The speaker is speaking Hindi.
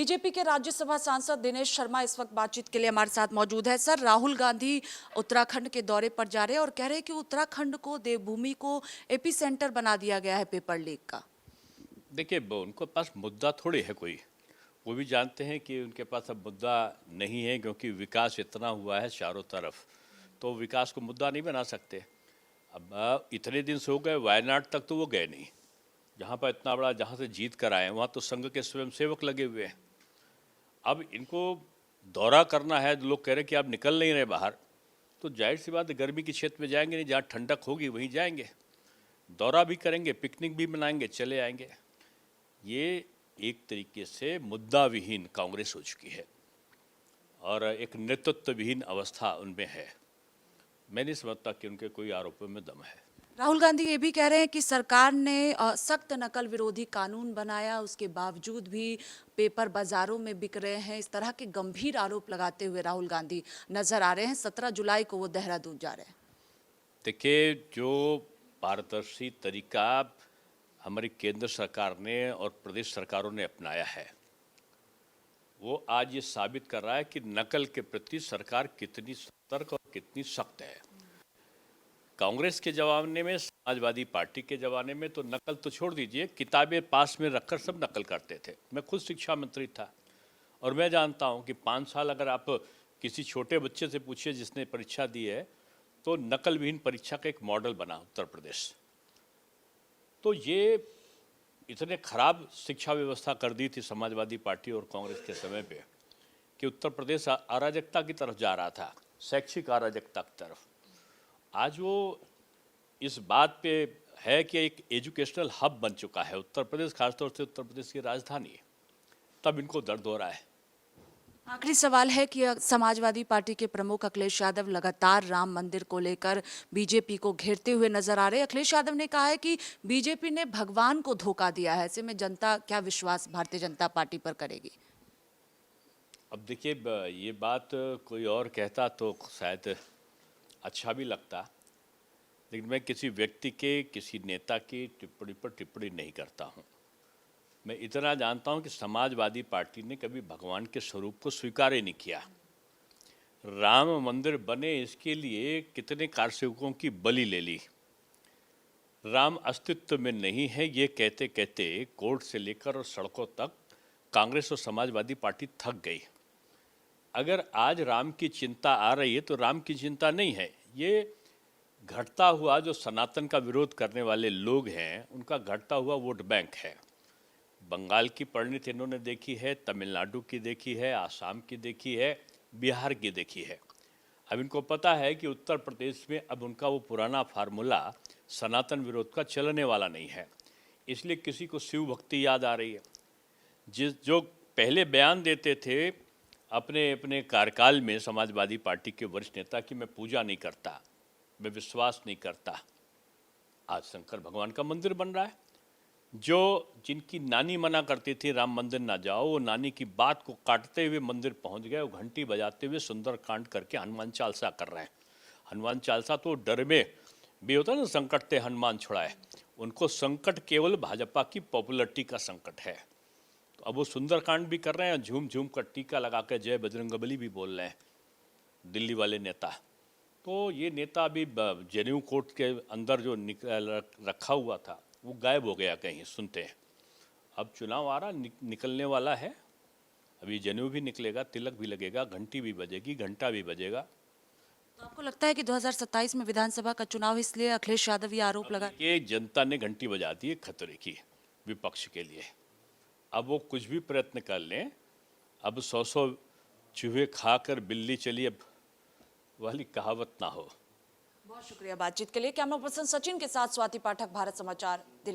बीजेपी के राज्यसभा सांसद दिनेश शर्मा इस वक्त बातचीत के लिए हमारे साथ मौजूद है। सर, राहुल गांधी उत्तराखंड के दौरे पर जा रहे हैं और कह रहे हैं कि उत्तराखंड को, देवभूमि को एपी सेंटर बना दिया गया है पेपर लीक का। देखिए, उनके पास मुद्दा थोड़ी है कोई। वो भी जानते हैं कि उनके पास अब मुद्दा नहीं है, क्योंकि विकास इतना हुआ है चारों तरफ, तो विकास को मुद्दा नहीं बना सकते। अब इतने दिन से हो गए, वायनाड तक तो वो गए नहीं, जहाँ पर इतना बड़ा, जहाँ से जीत कर आए, वहाँ तो संघ के स्वयंसेवक लगे हुए हैं। अब इनको दौरा करना है, लोग कह रहे हैं कि आप निकल नहीं रहे बाहर, तो जाहिर सी बात है गर्मी के क्षेत्र में जाएंगे नहीं, जहाँ ठंडक होगी वहीं जाएंगे, दौरा भी करेंगे, पिकनिक भी मनाएंगे, चले आएंगे। ये एक तरीके से मुद्दा विहीन कांग्रेस हो चुकी है और एक नेतृत्व विहीन अवस्था उनमें है। मैं नहीं समझता कि उनके कोई आरोपों में दम है। राहुल गांधी ये भी कह रहे हैं कि सरकार ने सख्त नकल विरोधी कानून बनाया, उसके बावजूद भी पेपर बाजारों में बिक रहे हैं। इस तरह के गंभीर आरोप लगाते हुए राहुल गांधी नजर आ रहे हैं। 17 जुलाई को वो देहरादून जा रहे हैं। देखिए, जो पारदर्शी तरीका हमारी केंद्र सरकार ने और प्रदेश सरकारों ने अपनाया है, वो आज ये साबित कर रहा है कि नकल के प्रति सरकार कितनी सतर्क और कितनी सख्त है। कांग्रेस के जमाने में, समाजवादी पार्टी के जमाने में तो नकल तो छोड़ दीजिए, किताबें पास में रखकर सब नकल करते थे। मैं खुद शिक्षा मंत्री था और मैं जानता हूं कि 5 साल अगर आप किसी छोटे बच्चे से पूछिए जिसने परीक्षा दी है, तो नकल विहीन परीक्षा का एक मॉडल बना उत्तर प्रदेश। तो ये इतने खराब शिक्षा व्यवस्था कर दी थी समाजवादी पार्टी और कांग्रेस के समय पे कि उत्तर प्रदेश अराजकता की तरफ जा रहा था, शैक्षिक अराजकता की तरफ। आज वो इस बात पे है कि एक एजुकेशनल हब बन चुका है उत्तर प्रदेश, खासतौर से उत्तर प्रदेश की राजधानी। तब इनको दर्द हो रहा है। आखिरी सवाल है कि समाजवादी पार्टी के प्रमुख अखिलेश यादव लगातार राम मंदिर को लेकर बीजेपी को घेरते हुए नजर आ रहे हैं। अखिलेश यादव ने कहा है कि बीजेपी ने भगवान को धोखा दिया है। ऐसे में जनता क्या विश्वास भारतीय जनता पार्टी पर करेगी? अब देखिए, ये बात कोई और कहता तो शायद अच्छा भी लगता, लेकिन मैं किसी व्यक्ति के, किसी नेता की टिप्पणी पर टिप्पणी नहीं करता हूँ। मैं इतना जानता हूँ कि समाजवादी पार्टी ने कभी भगवान के स्वरूप को स्वीकार ही नहीं किया। राम मंदिर बने इसके लिए कितने कारसेवकों की बलि ले ली। राम अस्तित्व में नहीं है ये कहते कहते कोर्ट से लेकर और सड़कों तक कांग्रेस और समाजवादी पार्टी थक गई। अगर आज राम की चिंता आ रही है तो राम की चिंता नहीं है, ये घटता हुआ जो सनातन का विरोध करने वाले लोग हैं उनका घटता हुआ वोट बैंक है। बंगाल की परिणति इन्होंने देखी है, तमिलनाडु की देखी है, आसाम की देखी है, बिहार की देखी है। अब इनको पता है कि उत्तर प्रदेश में अब उनका वो पुराना फार्मूला सनातन विरोध का चलने वाला नहीं है, इसलिए किसी को शिव भक्ति याद आ रही है। जो पहले बयान देते थे अपने अपने कार्यकाल में समाजवादी पार्टी के वरिष्ठ नेता कि मैं पूजा नहीं करता, मैं विश्वास नहीं करता, आज शंकर भगवान का मंदिर बन रहा है। जो जिनकी नानी मना करती थी राम मंदिर ना जाओ, वो नानी की बात को काटते हुए मंदिर पहुंच गए, वो घंटी बजाते हुए सुंदरकांड करके हनुमान चालीसा कर रहे हैं। हनुमान चालीसा तो डर में भी होता है ना, संकट ते हनुमान छुड़ाए। उनको संकट केवल भाजपा की पॉपुलरिटी का संकट है। तो अब वो सुंदरकांड भी कर रहे हैं, झूम झूम कर टीका लगा कर जय बजरंगबली भी बोल रहे हैं दिल्ली वाले नेता। तो ये नेता अभी जनेऊ कोर्ट के अंदर जो रखा हुआ था वो गायब हो गया कहीं, सुनते हैं। अब चुनाव आ रहा, निकलने वाला है, अभी जनेऊ भी निकलेगा, तिलक भी लगेगा, घंटी भी बजेगी, घंटा भी बजेगा। तो आपको लगता है कि 2027 में विधानसभा का चुनाव, इसलिए अखिलेश यादव ये आरोप लगा? ये जनता ने घंटी बजा दी है खतरे की विपक्ष के लिए। अब वो कुछ भी प्रयत्न कर लें, अब 100 चूहे खाकर बिल्ली चली अब वाली कहावत ना हो। बहुत शुक्रिया बातचीत के लिए। कैमरा पर्सन सचिन के साथ स्वाति पाठक, भारत समाचार, दिल्ली।